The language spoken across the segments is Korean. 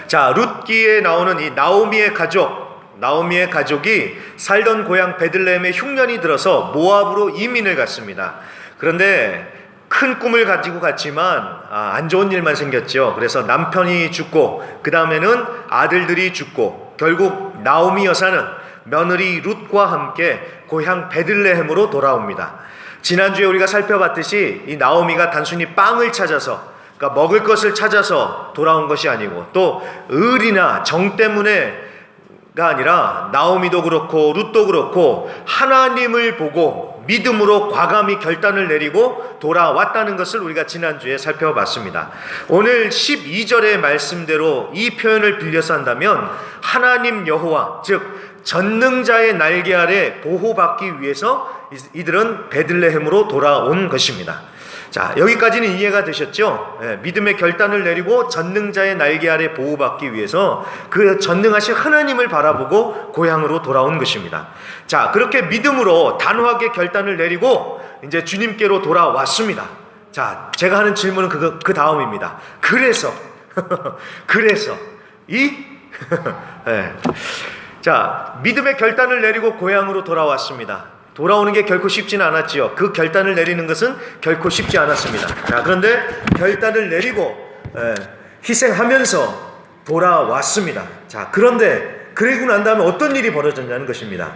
자, 룻기에 나오는 이 나오미의 가족이 살던 고향 베들레헴에 흉년이 들어서 모압으로 이민을 갔습니다. 그런데 큰 꿈을 가지고 갔지만 안 좋은 일만 생겼죠. 그래서 남편이 죽고 그 다음에는 아들들이 죽고 결국 나오미 여사는 며느리 룻과 함께 고향 베들레헴으로 돌아옵니다. 지난주에 우리가 살펴봤듯이 이 나오미가 단순히 빵을 찾아서, 그러니까 먹을 것을 찾아서 돌아온 것이 아니고, 또 의리나 정 때문에가 아니라 나오미도 그렇고 룻도 그렇고 하나님을 보고 믿음으로 과감히 결단을 내리고 돌아왔다는 것을 우리가 지난주에 살펴봤습니다. 오늘 12절의 말씀대로 이 표현을 빌려서 한다면 하나님 여호와, 즉 전능자의 날개 아래 보호받기 위해서 이들은 베들레헴으로 돌아온 것입니다. 자, 여기까지는 이해가 되셨죠? 믿음의 결단을 내리고 전능자의 날개 아래 보호받기 위해서 그 전능하신 하나님을 바라보고 고향으로 돌아온 것입니다. 자, 그렇게 믿음으로 단호하게 결단을 내리고 이제 주님께로 돌아왔습니다. 자, 제가 하는 질문은 그 다음입니다. 그래서 네. 자, 믿음의 결단을 내리고 고향으로 돌아왔습니다. 돌아오는 게 결코 쉽지는 않았지요. 그 결단을 내리는 것은 결코 쉽지 않았습니다. 자, 그런데 결단을 내리고 희생하면서 돌아왔습니다. 자, 그런데 그러고 난 다음에 어떤 일이 벌어졌냐는 것입니다.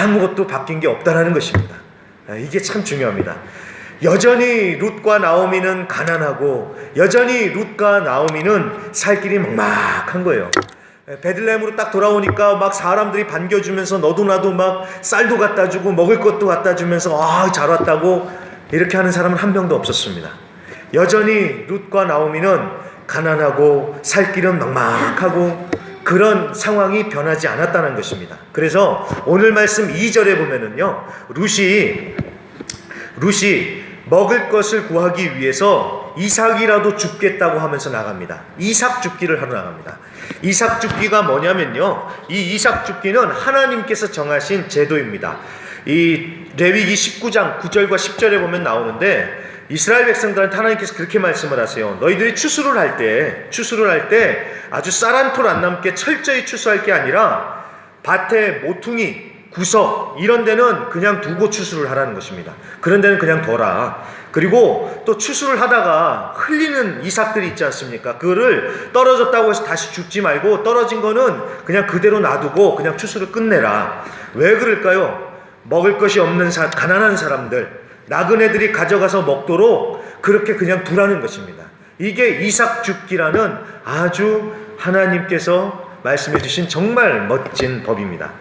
아무것도 바뀐 게 없다라는 것입니다. 이게 참 중요합니다. 여전히 룻과 나오미는 가난하고 여전히 룻과 나오미는 살 길이 막막한 거예요. 베들레헴으로 딱 돌아오니까 막 사람들이 반겨주면서 너도 나도 막 쌀도 갖다 주고 먹을 것도 갖다 주면서 잘 왔다고 이렇게 하는 사람은 한 명도 없었습니다. 여전히 룻과 나오미는 가난하고 살 길은 막막하고 그런 상황이 변하지 않았다는 것입니다. 그래서 오늘 말씀 2절에 보면은요, 룻이 먹을 것을 구하기 위해서 이삭이라도 줍겠다고 하면서 나갑니다. 이삭 줍기를 하러 나갑니다. 이삭 줍기가 뭐냐면요, 이 이삭 줍기는 하나님께서 정하신 제도입니다. 이 레위기 19장 9절과 10절에 보면 나오는데, 이스라엘 백성들한테 하나님께서 그렇게 말씀을 하세요. 너희들이 추수를 할 때 아주 쌀 한 톨 안 남게 철저히 추수할 게 아니라 밭에 모퉁이, 구석 이런 데는 그냥 두고 추수를 하라는 것입니다. 그런 데는 그냥 둬라. 그리고 또 추수를 하다가 흘리는 이삭들이 있지 않습니까? 그거를 떨어졌다고 해서 다시 줍지 말고 떨어진 거는 그냥 그대로 놔두고 그냥 추수를 끝내라. 왜 그럴까요? 먹을 것이 없는 가난한 사람들, 나그네들이 가져가서 먹도록 그렇게 그냥 두라는 것입니다. 이게 이삭 줍기라는 아주 하나님께서 말씀해 주신 정말 멋진 법입니다.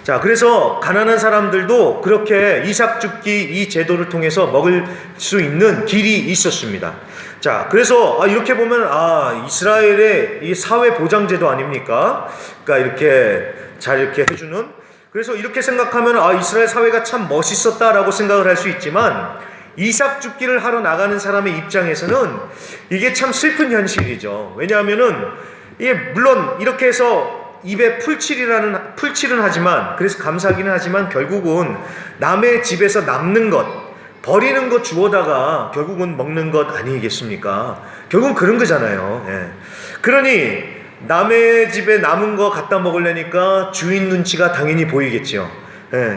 자, 그래서 가난한 사람들도 그렇게 이삭 줍기 이 제도를 통해서 먹을 수 있는 길이 있었습니다. 자, 그래서 이렇게 보면 이스라엘의 이 사회 보장 제도 아닙니까? 그러니까 이렇게 잘 이렇게 해주는. 그래서 이렇게 생각하면 이스라엘 사회가 참 멋있었다라고 생각을 할 수 있지만, 이삭 줍기를 하러 나가는 사람의 입장에서는 이게 참 슬픈 현실이죠. 왜냐하면은 이게 물론 이렇게 해서 입에 풀칠은 하지만, 그래서 감사하기는 하지만 결국은 남의 집에서 남는 것, 버리는 것 주워다가 결국은 먹는 것 아니겠습니까? 결국은 그런 거잖아요. 그러니 남의 집에 남은 거 갖다 먹으려니까 주인 눈치가 당연히 보이겠죠.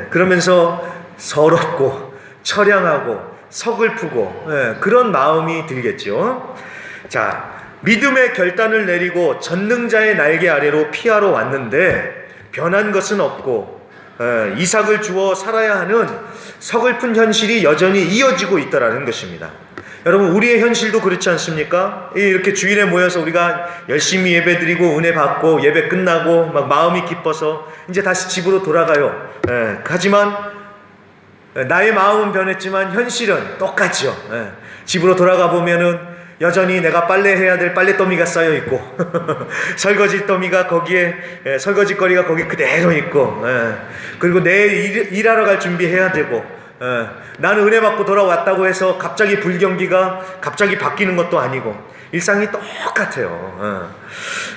그러면서 서럽고 처량하고 서글프고 그런 마음이 들겠죠. 자, 믿음의 결단을 내리고 전능자의 날개 아래로 피하러 왔는데 변한 것은 없고 이삭을 주어 살아야 하는 서글픈 현실이 여전히 이어지고 있다는 것입니다. 여러분, 우리의 현실도 그렇지 않습니까? 이렇게 주일에 모여서 우리가 열심히 예배드리고 은혜 받고 예배 끝나고 막 마음이 기뻐서 이제 다시 집으로 돌아가요. 하지만 나의 마음은 변했지만 현실은 똑같죠. 집으로 돌아가 보면은 여전히 내가 빨래해야 될 빨래더미가 쌓여 있고 설거지 더미가 거기에 설거지거리가 거기 그대로 있고 그리고 내일 일하러 갈 준비해야 되고 나는 은혜 받고 돌아왔다고 해서 갑자기 불경기가 갑자기 바뀌는 것도 아니고 일상이 똑같아요.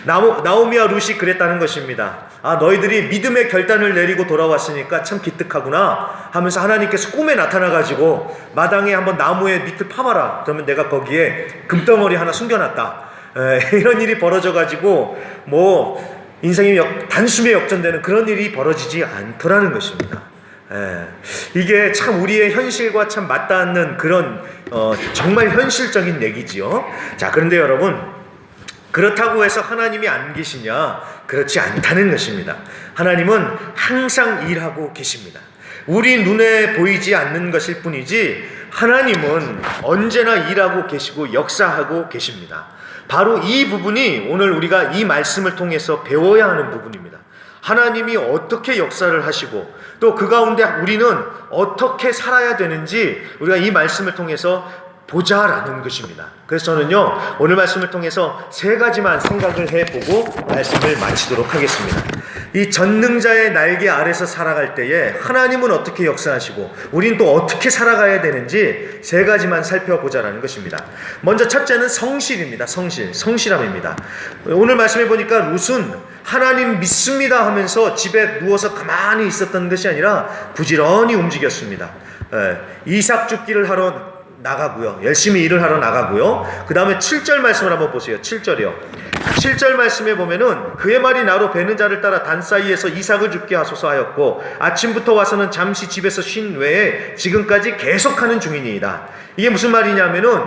나오미와 룻이 그랬다는 것입니다. 너희들이 믿음의 결단을 내리고 돌아왔으니까 참 기특하구나 하면서 하나님께서 꿈에 나타나가지고 마당에 한번 나무에 밑을 파봐라. 그러면 내가 거기에 금덩어리 하나 숨겨놨다. 이런 일이 벌어져가지고 뭐 인생이 단숨에 역전되는 그런 일이 벌어지지 않더라는 것입니다. 이게 참 우리의 현실과 참 맞닿는 그런 정말 현실적인 얘기지요. 자, 그런데 여러분, 그렇다고 해서 하나님이 안 계시냐? 그렇지 않다는 것입니다. 하나님은 항상 일하고 계십니다. 우리 눈에 보이지 않는 것일 뿐이지 하나님은 언제나 일하고 계시고 역사하고 계십니다. 바로 이 부분이 오늘 우리가 이 말씀을 통해서 배워야 하는 부분입니다. 하나님이 어떻게 역사를 하시고 또 그 가운데 우리는 어떻게 살아야 되는지 우리가 이 말씀을 통해서 보자라는 것입니다. 그래서 저는요, 오늘 말씀을 통해서 세 가지만 생각을 해보고 말씀을 마치도록 하겠습니다. 이 전능자의 날개 아래서 살아갈 때에 하나님은 어떻게 역사하시고 우리는 또 어떻게 살아가야 되는지 세 가지만 살펴보자라는 것입니다. 먼저 첫째는 성실입니다. 성실함입니다. 오늘 말씀해 보니까 룻은 하나님 믿습니다 하면서 집에 누워서 가만히 있었던 것이 아니라 부지런히 움직였습니다. 이삭 줍기를 하러 나가고요. 열심히 일을 하러 나가고요. 그 다음에 7절 말씀을 한번 보세요. 7절이요. 7절 말씀에 보면은 그의 말이 나로 베는 자를 따라 단 사이에서 이삭을 줍게 하소서 하였고 아침부터 와서는 잠시 집에서 쉰 외에 지금까지 계속하는 중이니이다. 이게 무슨 말이냐면은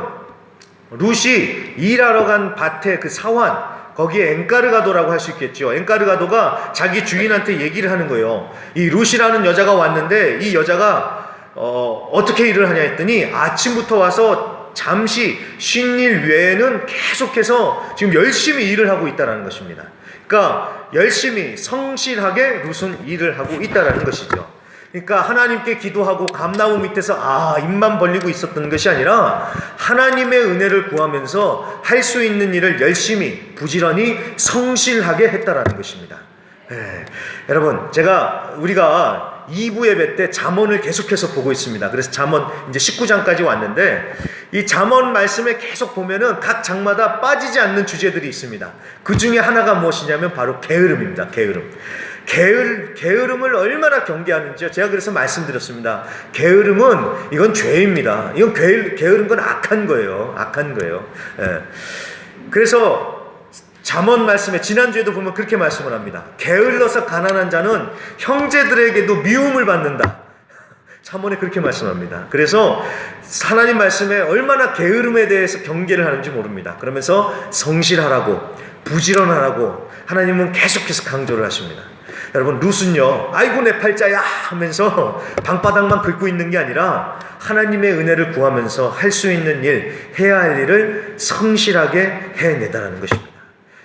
룻이 일하러 간 밭의 그 사환, 거기에 엔까르가도라고 할 수 있겠죠. 엔까르가도가 자기 주인한테 얘기를 하는 거예요. 이 룻이라는 여자가 왔는데 이 여자가 어떻게 일을 하냐 했더니 아침부터 와서 잠시 쉰 일 외에는 계속해서 지금 열심히 일을 하고 있다는 것입니다. 그러니까 열심히 성실하게 룻은 일을 하고 있다는 것이죠. 그러니까 하나님께 기도하고 감나무 밑에서 입만 벌리고 있었던 것이 아니라 하나님의 은혜를 구하면서 할 수 있는 일을 열심히 부지런히 성실하게 했다라는 것입니다. 여러분, 우리가 2부 예배 때 잠언을 계속해서 보고 있습니다. 그래서 잠언 이제 19장까지 왔는데 이 잠언 말씀에 계속 보면은 각 장마다 빠지지 않는 주제들이 있습니다. 그 중에 하나가 무엇이냐면 바로 게으름입니다. 게으름을 얼마나 경계하는지요. 제가 그래서 말씀드렸습니다. 게으름은 이건 죄입니다. 이건 게으른 건 악한 거예요. 그래서 잠언 말씀에 지난주에도 보면 그렇게 말씀을 합니다. 게을러서 가난한 자는 형제들에게도 미움을 받는다. 잠언에 그렇게 말씀합니다. 그래서 하나님 말씀에 얼마나 게으름에 대해서 경계를 하는지 모릅니다. 그러면서 성실하라고 부지런하라고 하나님은 계속해서 강조를 하십니다. 여러분, 룻은요, 아이고 내 팔자야 하면서 방바닥만 긁고 있는 게 아니라 하나님의 은혜를 구하면서 할 수 있는 일, 해야 할 일을 성실하게 해내다라는 것입니다.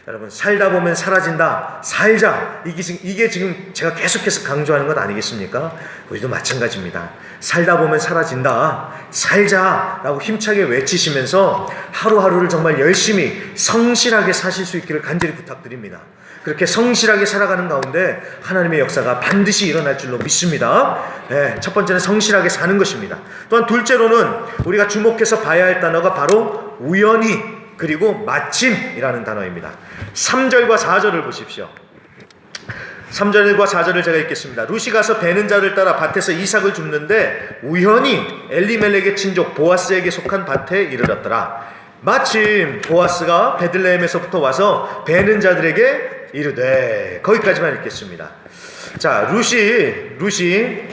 여러분, 살다 보면 사라진다. 살자. 이게 지금 제가 계속해서 강조하는 것 아니겠습니까? 우리도 마찬가지입니다. 살다 보면 사라진다. 살자라고 힘차게 외치시면서 하루하루를 정말 열심히 성실하게 사실 수 있기를 간절히 부탁드립니다. 그렇게 성실하게 살아가는 가운데 하나님의 역사가 반드시 일어날 줄로 믿습니다. 첫 번째는 성실하게 사는 것입니다. 또한 둘째로는 우리가 주목해서 봐야 할 단어가 바로 우연히 그리고 마침이라는 단어입니다. 3절과 4절을 보십시오. 3절과 4절을 제가 읽겠습니다. 룻이 가서 베는 자를 따라 밭에서 이삭을 줍는데 우연히 엘리멜렉의 친족 보아스에게 속한 밭에 이르렀더라. 마침 보아스가 베들레헴에서부터 와서 베는 자들에게 이르되, 거기까지만 읽겠습니다. 자, 룻이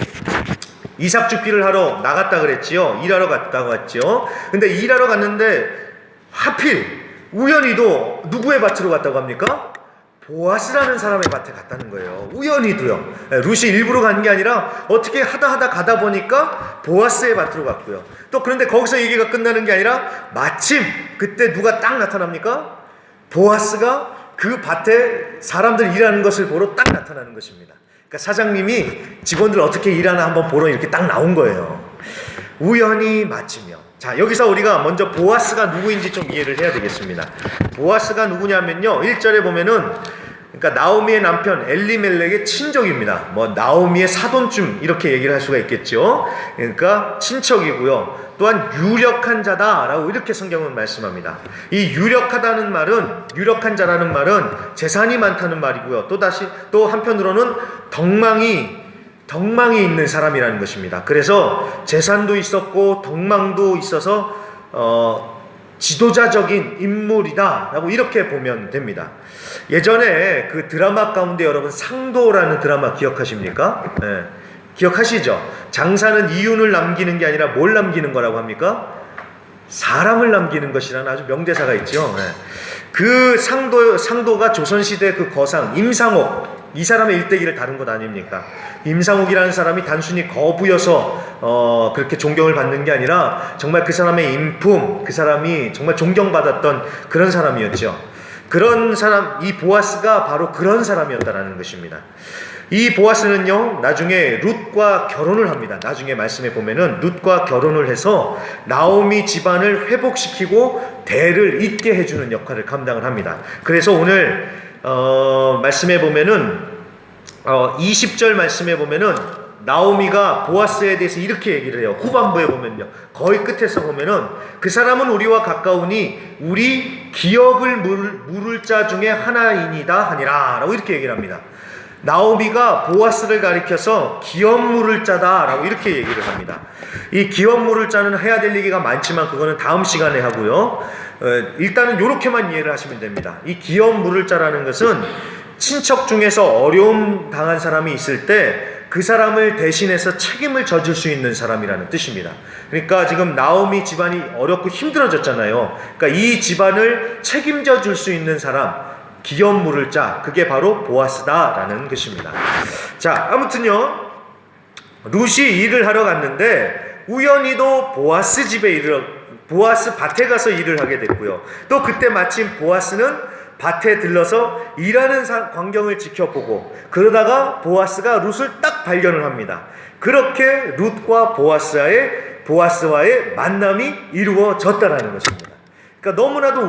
이삭 줍기를 하러 나갔다 그랬지요. 일하러 갔다고 했죠. 근데 일하러 갔는데 하필 우연히도 누구의 밭으로 갔다고 합니까? 보아스라는 사람의 밭에 갔다는 거예요. 우연히도요. 룻이 일부러 간 게 아니라 어떻게 하다 가다 보니까 보아스의 밭으로 갔고요. 또 그런데 거기서 얘기가 끝나는 게 아니라 마침 그때 누가 딱 나타납니까? 보아스가 그 밭에 사람들 일하는 것을 보러 딱 나타나는 것입니다. 그러니까 사장님이 직원들 어떻게 일하나 한번 보러 이렇게 딱 나온 거예요. 우연히 마침이요. 자, 여기서 우리가 먼저 보아스가 누구인지 좀 이해를 해야 되겠습니다. 보아스가 누구냐면요, 1절에 보면은 그러니까 나오미의 남편 엘리멜렉의 친족입니다. 나오미의 사돈쯤 이렇게 얘기를 할 수가 있겠죠. 그러니까 친척이고요. 또한 유력한 자다라고 이렇게 성경은 말씀합니다. 이 유력하다는 말은, 유력한 자라는 말은 재산이 많다는 말이고요. 또 한편으로는 덕망이 있는 사람이라는 것입니다. 그래서 재산도 있었고 덕망도 있어서 지도자적인 인물이다라고 이렇게 보면 됩니다. 예전에 그 드라마 가운데 여러분 상도라는 드라마 기억하십니까? 네. 기억하시죠? 장사는 이윤을 남기는 게 아니라 뭘 남기는 거라고 합니까? 사람을 남기는 것이라는 아주 명대사가 있죠. 네. 그 상도가 조선시대 그 거상 임상옥, 이 사람의 일대기를 다룬 것 아닙니까? 임상옥이라는 사람이 단순히 거부여서 그렇게 존경을 받는 게 아니라 정말 그 사람의 인품, 그 사람이 정말 존경받았던 그런 사람이었죠. 그런 사람, 이 보아스가 바로 그런 사람이었다라는 것입니다. 이 보아스는요, 나중에 룻과 결혼을 합니다. 나중에 말씀해 보면은 룻과 결혼을 해서 나오미 집안을 회복시키고 대를 잇게 해주는 역할을 감당을 합니다. 그래서 오늘 말씀해 보면은 20절 말씀해 보면은 나오미가 보아스에 대해서 이렇게 얘기를 해요. 후반부에 보면요, 거의 끝에서 보면은 그 사람은 우리와 가까우니 우리 기업을 물을 자 중에 하나이니다 하니라 라고 이렇게 얘기를 합니다. 나오미가 보아스를 가리켜서 기업 물을 자다 라고 이렇게 얘기를 합니다. 이 기업 물을 자는 해야 될 얘기가 많지만 그거는 다음 시간에 하고요. 일단은 이렇게만 이해를 하시면 됩니다. 이 기업 물을 자라는 것은 친척 중에서 어려움 당한 사람이 있을 때 그 사람을 대신해서 책임을 져줄 수 있는 사람이라는 뜻입니다. 그러니까 지금 나오미 집안이 어렵고 힘들어졌잖아요. 그러니까 이 집안을 책임져 줄 수 있는 사람, 기업 물을 자, 그게 바로 보아스다라는 것입니다. 자, 아무튼요, 룻이 일을 하러 갔는데 우연히도 보아스 밭에 가서 일을 하게 됐고요. 또 그때 마침 보아스는 밭에 들러서 일하는 광경을 지켜보고 그러다가 보아스가 룻을 딱 발견을 합니다. 그렇게 룻과 보아스와의 만남이 이루어졌다라는 것입니다. 그러니까 너무나도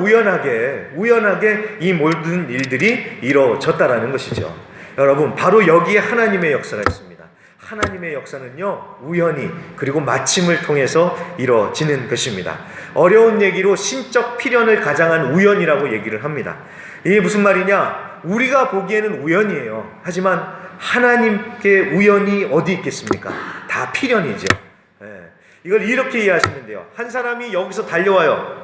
우연하게 이 모든 일들이 이루어졌다라는 것이죠. 여러분, 바로 여기에 하나님의 역사가 있습니다. 하나님의 역사는요, 우연히 그리고 마침을 통해서 이루어지는 것입니다. 어려운 얘기로 신적 필연을 가장한 우연이라고 얘기를 합니다. 이게 무슨 말이냐? 우리가 보기에는 우연이에요. 하지만 하나님께 우연이 어디 있겠습니까? 다 필연이죠. 이걸 이렇게 이해하시면 돼요. 한 사람이 여기서 달려와요.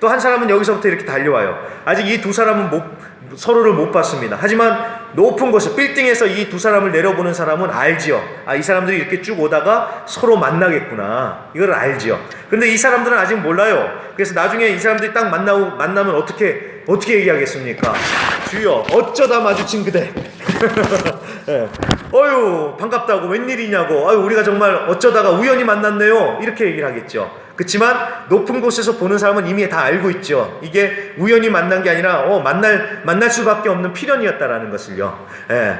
또 한 사람은 여기서부터 이렇게 달려와요. 아직 이 두 사람은 서로를 못 봤습니다. 하지만 높은 곳에 빌딩에서 이 두 사람을 내려보는 사람은 알지요. 아, 이 사람들이 이렇게 쭉 오다가 서로 만나겠구나. 이걸 알지요. 근데 이 사람들은 아직 몰라요. 그래서 나중에 이 사람들이 딱 만나면 어떻게 얘기하겠습니까? 주여, 어쩌다 마주친 그대. 네. 어휴, 반갑다고, 웬일이냐고, 아유, 우리가 정말 어쩌다가 우연히 만났네요, 이렇게 얘기를 하겠죠. 그렇지만 높은 곳에서 보는 사람은 이미 다 알고 있죠. 이게 우연히 만난 게 아니라 만날 수밖에 없는 필연이었다라는 것을요. 예.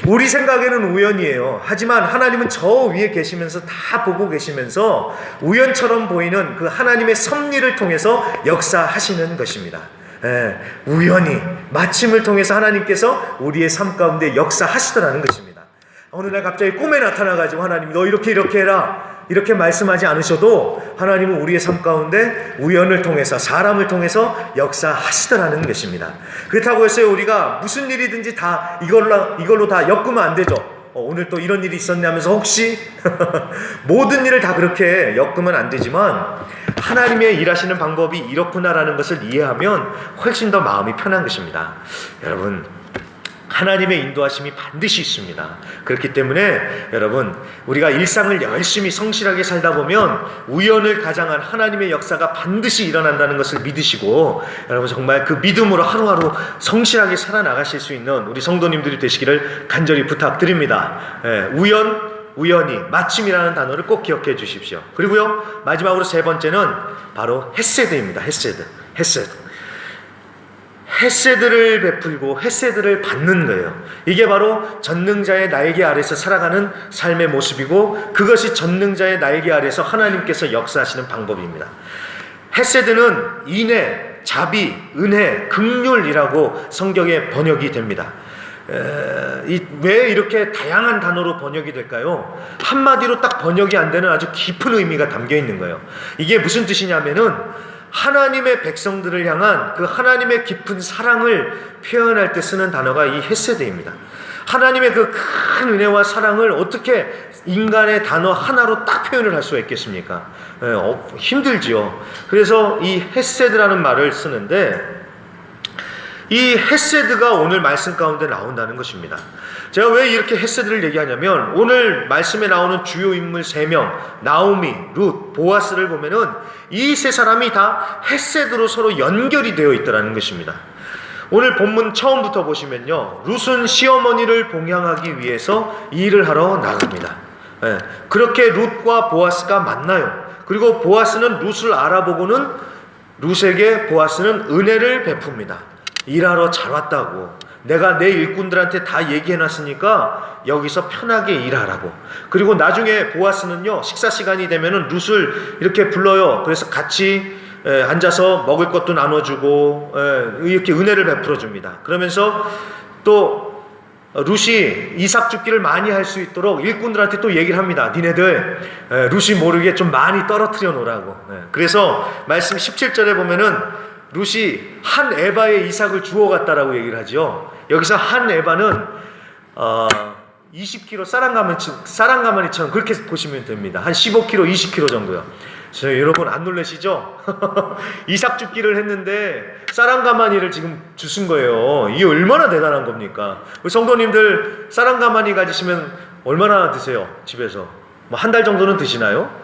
우리 생각에는 우연이에요. 하지만 하나님은 저 위에 계시면서 다 보고 계시면서 우연처럼 보이는 그 하나님의 섭리를 통해서 역사하시는 것입니다. 예, 우연히 마침을 통해서 하나님께서 우리의 삶 가운데 역사하시더라는 것입니다. 어느 날 갑자기 꿈에 나타나가지고 하나님이 너 이렇게 해라 이렇게 말씀하지 않으셔도 하나님은 우리의 삶 가운데 우연을 통해서, 사람을 통해서 역사하시더라는 것입니다. 그렇다고 해서 우리가 무슨 일이든지 다 이걸로 다 엮으면 안 되죠. 오늘 또 이런 일이 있었네 하면서 혹시 모든 일을 다 그렇게 엮으면 안 되지만 하나님의 일하시는 방법이 이렇구나라는 것을 이해하면 훨씬 더 마음이 편한 것입니다. 여러분, 하나님의 인도하심이 반드시 있습니다. 그렇기 때문에 여러분, 우리가 일상을 열심히 성실하게 살다 보면 우연을 가장한 하나님의 역사가 반드시 일어난다는 것을 믿으시고, 여러분 정말 그 믿음으로 하루하루 성실하게 살아나가실 수 있는 우리 성도님들이 되시기를 간절히 부탁드립니다. 우연히, 마침이라는 단어를 꼭 기억해 주십시오. 그리고요, 마지막으로 세 번째는 바로 헤세드입니다. 헤세드를 베풀고 헤세드를 받는 거예요. 이게 바로 전능자의 날개 아래서 살아가는 삶의 모습이고, 그것이 전능자의 날개 아래서 하나님께서 역사하시는 방법입니다. 헤세드는 인애, 자비, 은혜, 긍휼이라고 성경에 번역이 됩니다. 왜 이렇게 다양한 단어로 번역이 될까요? 한마디로 딱 번역이 안 되는 아주 깊은 의미가 담겨 있는 거예요. 이게 무슨 뜻이냐면은 하나님의 백성들을 향한 그 하나님의 깊은 사랑을 표현할 때 쓰는 단어가 이 헤세드입니다. 하나님의 그 큰 은혜와 사랑을 어떻게 인간의 단어 하나로 딱 표현을 할 수가 있겠습니까? 힘들지요. 그래서 이 헤세드라는 말을 쓰는데, 이 헤세드가 오늘 말씀 가운데 나온다는 것입니다. 제가 왜 이렇게 헤세드를 얘기하냐면, 오늘 말씀에 나오는 주요 인물 3명, 나오미, 룻, 보아스를 보면은 이 세 사람이 다 헤세드로 서로 연결이 되어 있더라는 것입니다. 오늘 본문 처음부터 보시면요, 룻은 시어머니를 봉양하기 위해서 일을 하러 나갑니다. 그렇게 룻과 보아스가 만나요. 그리고 보아스는 룻을 알아보고는 룻에게 보아스는 은혜를 베풉니다. 일하러 잘 왔다고, 내가 내 일꾼들한테 다 얘기해놨으니까 여기서 편하게 일하라고. 그리고 나중에 보아스는요, 식사 시간이 되면은 룻을 이렇게 불러요. 그래서 같이 앉아서 먹을 것도 나눠주고 이렇게 은혜를 베풀어 줍니다. 그러면서 또 룻이 이삭 줍기를 많이 할 수 있도록 일꾼들한테 또 얘기를 합니다. 니네들 룻이 모르게 좀 많이 떨어뜨려 놓으라고. 그래서 말씀 17절에 보면은 룻이 한 에바의 이삭을 주워 갔다라고 얘기를 하죠. 여기서 한 에바는 20kg 쌀한가마니처럼 그렇게 보시면 됩니다. 한 15kg, 20kg 정도요. 여러분 안 놀라시죠? 이삭 줍기를 했는데 쌀한가마니를 지금 주신 거예요. 이게 얼마나 대단한 겁니까? 우리 성도님들 쌀한가마니 가지시면 얼마나 드세요? 집에서 뭐 한 달 정도는 드시나요?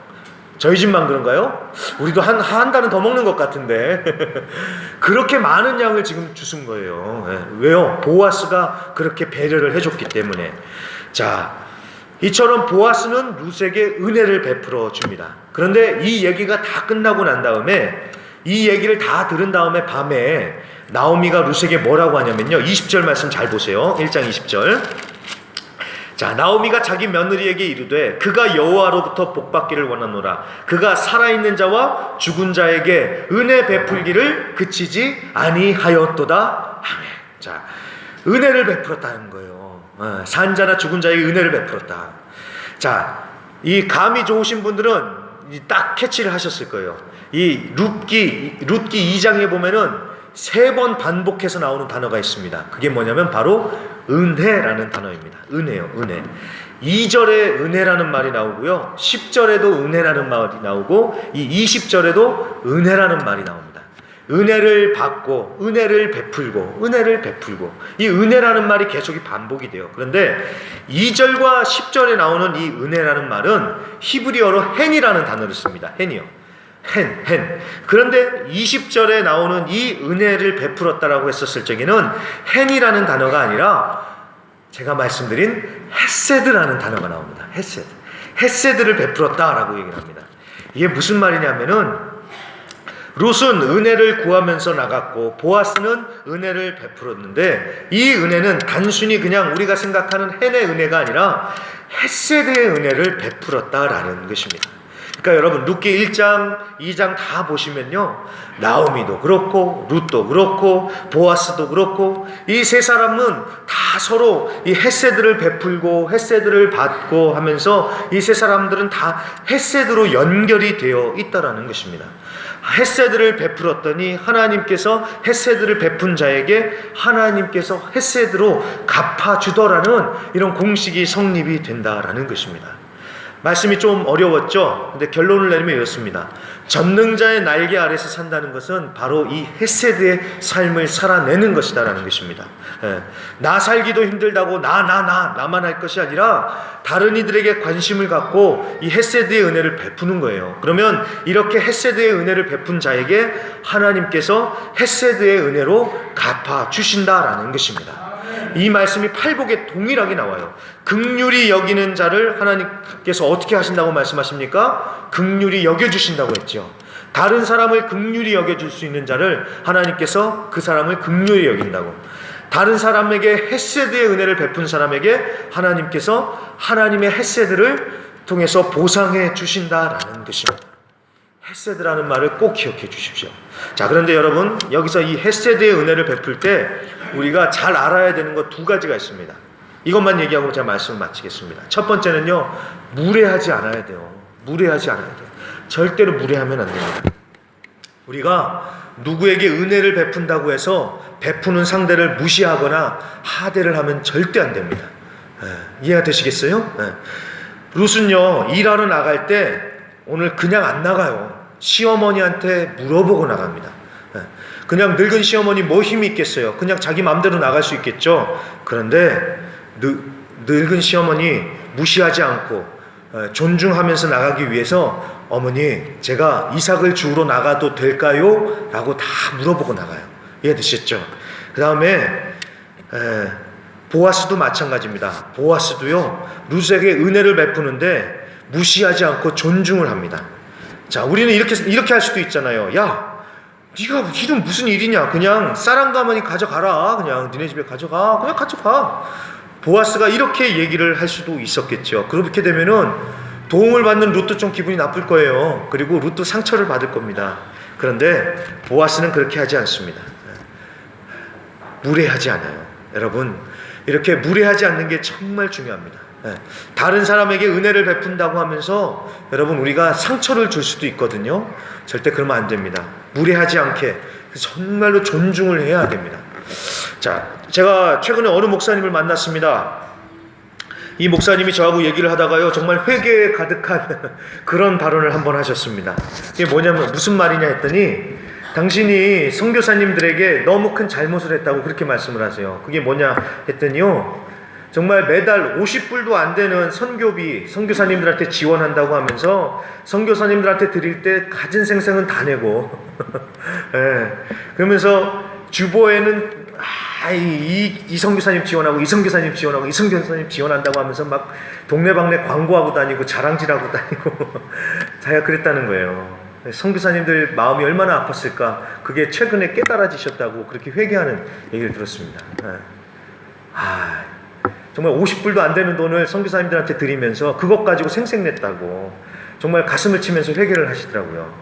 저희 집만 그런가요? 우리도 한 달은 더 먹는 것 같은데 그렇게 많은 양을 지금 주신 거예요. 왜요? 보아스가 그렇게 배려를 해줬기 때문에. 자, 이처럼 보아스는 룻에게 은혜를 베풀어 줍니다. 그런데 이 얘기가 다 끝나고 난 다음에, 이 얘기를 다 들은 다음에 밤에 나오미가 룻에게 뭐라고 하냐면요, 20절 말씀 잘 보세요. 1장 20절. 자, 나오미가 자기 며느리에게 이르되 그가 여호와로부터 복받기를 원하노라. 그가 살아있는 자와 죽은 자에게 은혜 베풀기를 그치지 아니하였도다. 아멘. 자, 은혜를 베풀었다는 거예요. 산 자나 죽은 자에게 은혜를 베풀었다. 자, 이 감이 좋으신 분들은 딱 캐치를 하셨을 거예요. 이 룻기 2장에 보면은 3번 반복해서 나오는 단어가 있습니다. 그게 뭐냐면 바로 은혜라는 단어입니다. 은혜요, 은혜. 2절에 은혜라는 말이 나오고요, 10절에도 은혜라는 말이 나오고, 이 20절에도 은혜라는 말이 나옵니다. 은혜를 받고, 은혜를 베풀고, 은혜를 베풀고, 이 은혜라는 말이 계속 반복이 돼요. 그런데 2절과 10절에 나오는 이 은혜라는 말은 히브리어로 헨이라는 단어를 씁니다. 헨이요. 헨. 그런데 20절에 나오는 이 은혜를 베풀었다라고 했었을 적에는 헨이라는 단어가 아니라 제가 말씀드린 헤세드라는 단어가 나옵니다. 헤세드를 베풀었다라고 얘기를 합니다. 이게 무슨 말이냐면은, 룻은 은혜를 구하면서 나갔고 보아스는 은혜를 베풀었는데, 이 은혜는 단순히 그냥 우리가 생각하는 헨의 은혜가 아니라 헤세드의 은혜를 베풀었다라는 것입니다. 그러니까 여러분, 룻기 1장, 2장 다 보시면요, 나오미도 그렇고 룻도 그렇고 보아스도 그렇고 이 세 사람은 다 서로 이 헤세드를 베풀고 헤세드를 받고 하면서 이 세 사람들은 다 헤세드로 연결이 되어 있다라는 것입니다. 헤세드를 베풀었더니 하나님께서 헤세드를 베푼 자에게 하나님께서 헤세드로 갚아주더라는 이런 공식이 성립이 된다라는 것입니다. 말씀이 좀 어려웠죠? 근데 결론을 내리면 이렇습니다. 전능자의 날개 아래서 산다는 것은 바로 이 헤세드의 삶을 살아내는 것이다라는 것입니다. 나 살기도 힘들다고 나만 할 것이 아니라 다른 이들에게 관심을 갖고 이 헤세드의 은혜를 베푸는 거예요. 그러면 이렇게 헤세드의 은혜를 베푼 자에게 하나님께서 헤세드의 은혜로 갚아주신다라는 것입니다. 이 말씀이 팔복에 동일하게 나와요. 긍휼히 여기는 자를 하나님께서 어떻게 하신다고 말씀하십니까? 긍휼히 여겨주신다고 했죠. 다른 사람을 긍휼히 여겨줄 수 있는 자를 하나님께서 그 사람을 긍휼히 여긴다고. 다른 사람에게 헤세드의 은혜를 베푼 사람에게 하나님께서 하나님의 헤세드를 통해서 보상해 주신다라는 것입니다. 헤세드라는 말을 꼭 기억해 주십시오. 자, 그런데 여러분, 여기서 이 헤세드의 은혜를 베풀 때 우리가 잘 알아야 되는 것 2가지가 있습니다. 이것만 얘기하고 제가 말씀을 마치겠습니다. 첫 번째는요, 무례하지 않아야 돼요. 무례하지 않아야 돼요. 절대로 무례하면 안 됩니다. 우리가 누구에게 은혜를 베푼다고 해서 베푸는 상대를 무시하거나 하대를 하면 절대 안 됩니다. 이해가 되시겠어요? 룻은요, 일하러 나갈 때 오늘 그냥 안 나가요. 시어머니한테 물어보고 나갑니다. 그냥 늙은 시어머니 뭐 힘이 있겠어요? 그냥 자기 마음대로 나갈 수 있겠죠? 그런데 늙은 시어머니 무시하지 않고 존중하면서 나가기 위해서 어머니, 제가 이삭을 주우러 나가도 될까요? 라고 다 물어보고 나가요. 이해되셨죠? 그 다음에 보아스도 마찬가지입니다. 보아스도요, 룻에게 은혜를 베푸는데 무시하지 않고 존중을 합니다. 자, 우리는 이렇게 할 수도 있잖아요. 야, 네가 일은 무슨 일이냐? 그냥 쌀 가마니 가져가라. 그냥 니네 집에 가져가. 그냥 가져가. 보아스가 이렇게 얘기를 할 수도 있었겠죠. 그렇게 되면은 도움을 받는 룻도 좀 기분이 나쁠 거예요. 그리고 룻도 상처를 받을 겁니다. 그런데 보아스는 그렇게 하지 않습니다. 무례하지 않아요. 여러분, 이렇게 무례하지 않는 게 정말 중요합니다. 다른 사람에게 은혜를 베푼다고 하면서 여러분, 우리가 상처를 줄 수도 있거든요. 절대 그러면 안 됩니다. 무례하지 않게 정말로 존중을 해야 됩니다. 자, 제가 최근에 어느 목사님을 만났습니다. 이 목사님이 저하고 얘기를 하다가요, 정말 회개에 가득한 그런 발언을 한번 하셨습니다. 이게 뭐냐면, 무슨 말이냐 했더니, 당신이 선교사님들에게 너무 큰 잘못을 했다고 그렇게 말씀을 하세요. 그게 뭐냐 했더니요, 정말 매달 50불도 안 되는 선교비 선교사님들한테 지원한다고 하면서 선교사님들한테 드릴 때 가진 생생은 다 내고 그러면서 주보에는 이 선교사님 지원하고 이 선교사님 지원하고 이 선교사님 지원한다고 하면서 막 동네방네 광고하고 다니고 자랑질하고 다니고 자기가 그랬다는 거예요. 선교사님들 마음이 얼마나 아팠을까. 그게 최근에 깨달아지셨다고 그렇게 회개하는 얘기를 들었습니다. 정말 50불도 안 되는 돈을 선교사님들한테 드리면서 그것 가지고 생색냈다고 정말 가슴을 치면서 회개를 하시더라고요.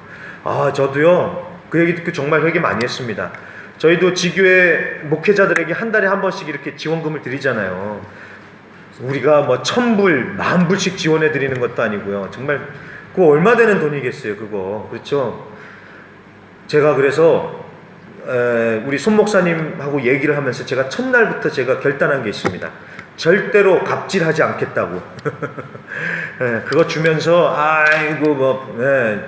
저도요, 그 얘기 듣고 정말 회개 많이 했습니다. 저희도 지교회 목회자들에게 한 달에 한 번씩 이렇게 지원금을 드리잖아요. 우리가 뭐 1000불, 10,000불씩 지원해 드리는 것도 아니고요. 정말 그거 얼마 되는 돈이겠어요, 그거. 그렇죠? 제가 그래서 우리 손 목사님하고 얘기를 하면서 제가 첫날부터 제가 결단한 게 있습니다. 절대로 갑질하지 않겠다고. 그거 주면서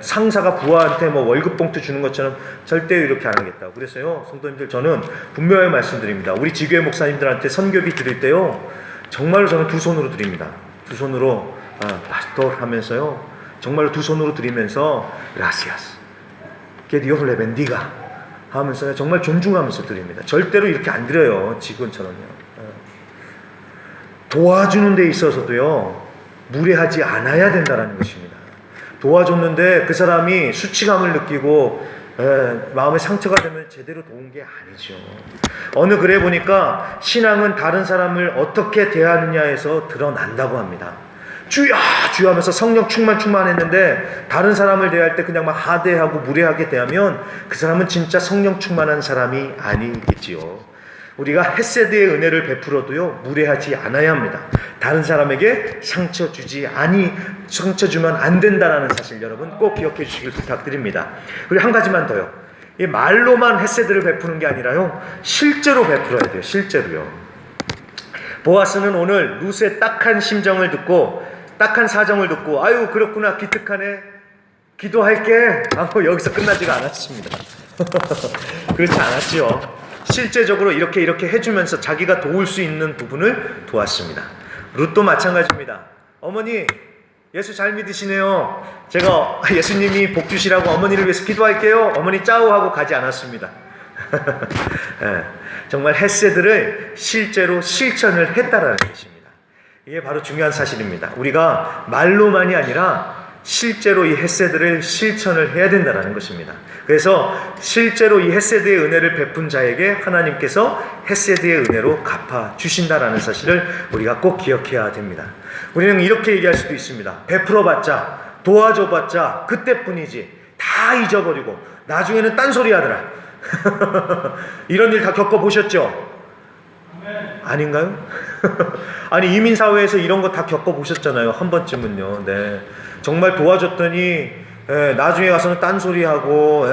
상사가 부하한테 뭐 월급 봉투 주는 것처럼 절대 이렇게 안 하겠다고. 그래서요, 성도님들, 저는 분명히 말씀드립니다. 우리 지교회 목사님들한테 선교비 드릴 때요, 정말로 저는 두 손으로 드립니다. 두 손으로 파스토 하면서요, 정말로 두 손으로 드리면서 gracias, que Dios le bendiga 하면서 정말 존중하면서 드립니다. 절대로 이렇게 안 드려요, 직원처럼요. 도와주는 데 있어서도요, 무례하지 않아야 된다는 것입니다. 도와줬는데 그 사람이 수치감을 느끼고 마음에 상처가 되면 제대로 도운 게 아니죠. 어느 글에 보니까 신앙은 다른 사람을 어떻게 대하느냐에서 드러난다고 합니다. 주여 주여 하면서 성령 충만했는데 다른 사람을 대할 때 그냥 막 하대하고 무례하게 대하면 그 사람은 진짜 성령 충만한 사람이 아니겠지요. 우리가 헤세드의 은혜를 베풀어도요, 무례하지 않아야 합니다. 다른 사람에게 상처 주면 안 된다는 사실 여러분 꼭 기억해 주시길 부탁드립니다. 그리고 한 가지만 더요. 이 말로만 헤세드를 베푸는 게 아니라요, 실제로 베풀어야 돼요. 실제로요. 보아스는 오늘 룻의 딱한 심정을 듣고, 딱한 사정을 듣고, 아유 그렇구나, 기특하네, 기도할게 하고 여기서 끝나지가 않았습니다. 그렇지 않았죠. 실제적으로 이렇게 해주면서 자기가 도울 수 있는 부분을 도왔습니다. 룻도 마찬가지입니다. 어머니, 예수 잘 믿으시네요. 제가 예수님이 복 주시라고 어머니를 위해서 기도할게요. 어머니 짜오 하고 가지 않았습니다. 정말 헤세드를 실제로 실천을 했다라는 것입니다. 이게 바로 중요한 사실입니다. 우리가 말로만이 아니라 실제로 이 헤세드를 실천을 해야 된다는 것입니다. 그래서 실제로 이 헤세드의 은혜를 베푼 자에게 하나님께서 헤세드의 은혜로 갚아 주신다라는 사실을 우리가 꼭 기억해야 됩니다. 우리는 이렇게 얘기할 수도 있습니다. 베풀어봤자, 도와줘봤자 그때뿐이지, 다 잊어버리고 나중에는 딴소리 하더라. 이런 일 다 겪어보셨죠? 아닌가요? 아니, 이민사회에서 이런 거 다 겪어보셨잖아요. 한 번쯤은요. 네. 정말 도와줬더니 나중에 가서는 딴소리하고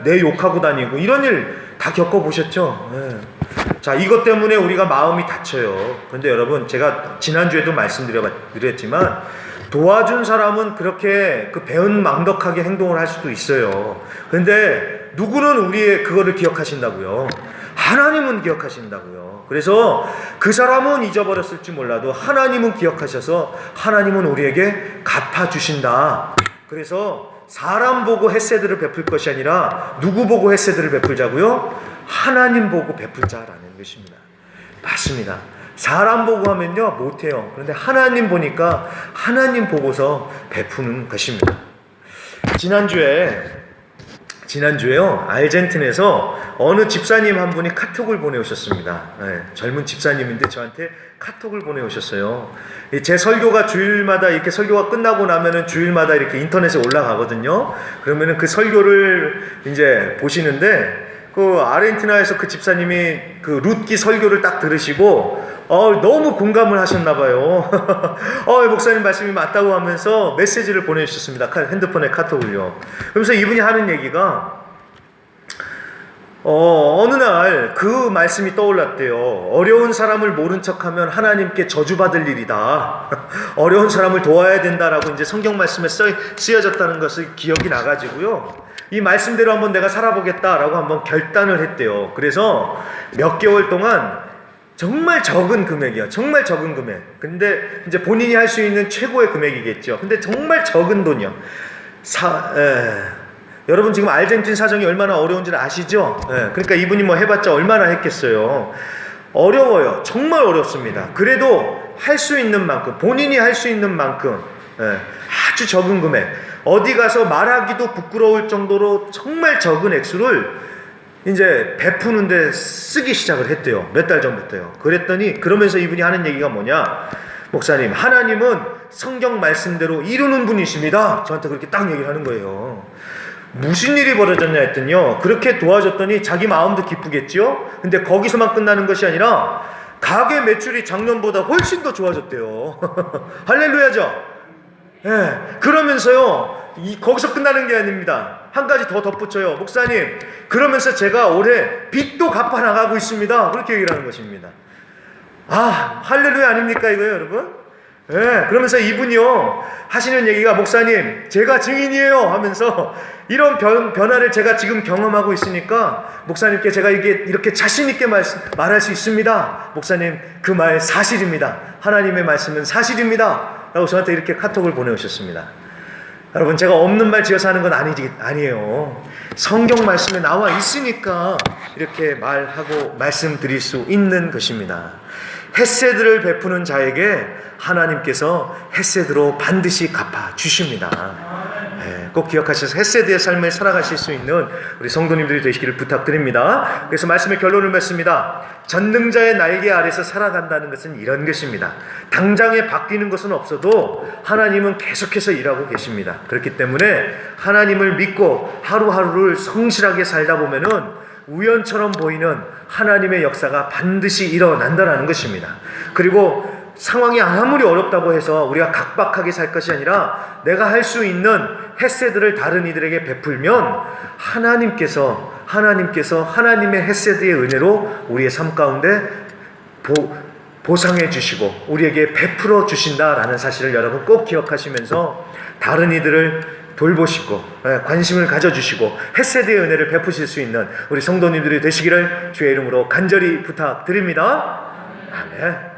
내 욕하고 다니고, 이런 일 다 겪어보셨죠? 예. 자, 이것 때문에 우리가 마음이 다쳐요. 그런데 여러분, 제가 지난주에도 말씀드렸지만 도와준 사람은 그렇게 그 배은망덕하게 행동을 할 수도 있어요. 그런데 누구는 우리의 그거를 기억하신다고요? 하나님은 기억하신다고요. 그래서 그 사람은 잊어버렸을지 몰라도 하나님은 기억하셔서 하나님은 우리에게 갚아주신다. 그래서 사람 보고 헤세드를 베풀 것이 아니라 누구 보고 헤세드를 베풀자고요? 하나님 보고 베풀자라는 것입니다. 맞습니다. 사람 보고 하면요 못해요. 그런데 하나님 보니까 하나님 보고서 베푸는 것입니다. 지난주에요 아르헨티나에서 어느 집사님 한 분이 카톡을 보내오셨습니다. 네, 젊은 집사님인데 저한테 카톡을 보내오셨어요. 제 설교가 주일마다 이렇게 설교가 끝나고 나면은 주일마다 이렇게 인터넷에 올라가거든요. 그러면은 그 설교를 이제 보시는데 그 아르헨티나에서 그 집사님이 그 룻기 설교를 딱 들으시고 너무 공감을 하셨나 봐요. 목사님 말씀이 맞다고 하면서 메시지를 보내주셨습니다. 핸드폰에 카톡을요. 그러면서 이분이 하는 얘기가 어느 날 그 말씀이 떠올랐대요. 어려운 사람을 모른 척하면 하나님께 저주받을 일이다. 어려운 사람을 도와야 된다라고 이제 성경 말씀에 쓰여졌다는 것을 기억이 나가지고요. 이 말씀대로 한번 내가 살아보겠다라고 한번 결단을 했대요. 그래서 몇 개월 동안 정말 적은 금액이야. 정말 적은 금액. 근데 이제 본인이 할 수 있는 최고의 금액이겠죠. 근데 정말 적은 돈이요. 여러분 지금 아르헨티나 사정이 얼마나 어려운지는 아시죠? 그러니까 이분이 뭐 해봤자 얼마나 했겠어요. 어려워요. 정말 어렵습니다. 그래도 할 수 있는 만큼, 본인이 할 수 있는 만큼 아주 적은 금액, 어디 가서 말하기도 부끄러울 정도로 정말 적은 액수를 이제 베푸는데 쓰기 시작을 했대요. 몇 달 전부터요. 그러면서 이분이 하는 얘기가 뭐냐? 목사님, 하나님은 성경 말씀대로 이루는 분이십니다. 저한테 그렇게 딱 얘기를 하는 거예요. 무슨 일이 벌어졌냐 했더니요, 그렇게 도와줬더니 자기 마음도 기쁘겠지요. 근데 거기서만 끝나는 것이 아니라 가게 매출이 작년보다 훨씬 더 좋아졌대요. 할렐루야죠. 그러면서요, 거기서 끝나는 게 아닙니다. 한 가지 더 덧붙여요. 목사님, 그러면서 제가 올해 빚도 갚아 나가고 있습니다. 그렇게 얘기를 하는 것입니다. 할렐루야 아닙니까 이거요, 여러분? 그러면서 이분이요 하시는 얘기가, 목사님, 제가 증인이에요 하면서 이런 변화를 제가 지금 경험하고 있으니까 목사님께 제가 이렇게 자신 있게 말할 수 있습니다. 목사님, 그 말 사실입니다. 하나님의 말씀은 사실입니다. 라고 저한테 이렇게 카톡을 보내오셨습니다. 여러분, 제가 없는 말 지어서 하는 건 아니에요. 성경 말씀에 나와 있으니까 이렇게 말씀드릴 수 있는 것입니다. 헤세드를 베푸는 자에게 하나님께서 헤세드로 반드시 갚아 주십니다. 꼭 기억하셔서 헤세드의 삶을 살아가실 수 있는 우리 성도님들이 되시기를 부탁드립니다. 그래서 말씀의 결론을 맺습니다. 전능자의 날개 아래서 살아간다는 것은 이런 것입니다. 당장에 바뀌는 것은 없어도 하나님은 계속해서 일하고 계십니다. 그렇기 때문에 하나님을 믿고 하루하루를 성실하게 살다 보면은 우연처럼 보이는 하나님의 역사가 반드시 일어난다는 것입니다. 그리고 상황이 아무리 어렵다고 해서 우리가 각박하게 살 것이 아니라 내가 할 수 있는 헤세드를 다른 이들에게 베풀면 하나님께서 하나님의 헤세드의 은혜로 우리의 삶 가운데 보상해 주시고 우리에게 베풀어 주신다라는 사실을 여러분 꼭 기억하시면서 다른 이들을 돌보시고 관심을 가져주시고 헤세드의 은혜를 베푸실 수 있는 우리 성도님들이 되시기를 주의 이름으로 간절히 부탁드립니다. 아멘.